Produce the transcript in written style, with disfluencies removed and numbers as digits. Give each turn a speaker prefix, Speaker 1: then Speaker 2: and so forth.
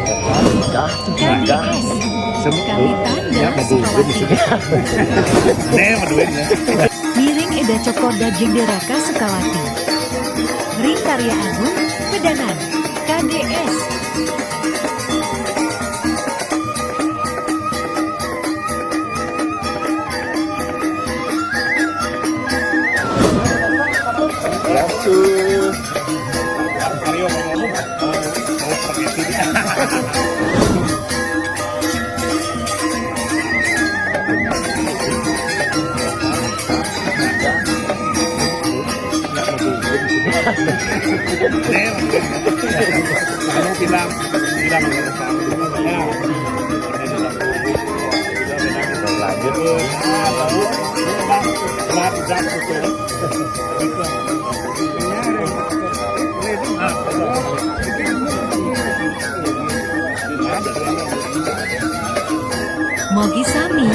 Speaker 1: KDS Kalitanda Sukawati. Miring Eda Cokor Daging Deraka Sukawati. Ring Karya Agung Pedangan KDS. Mogi Sami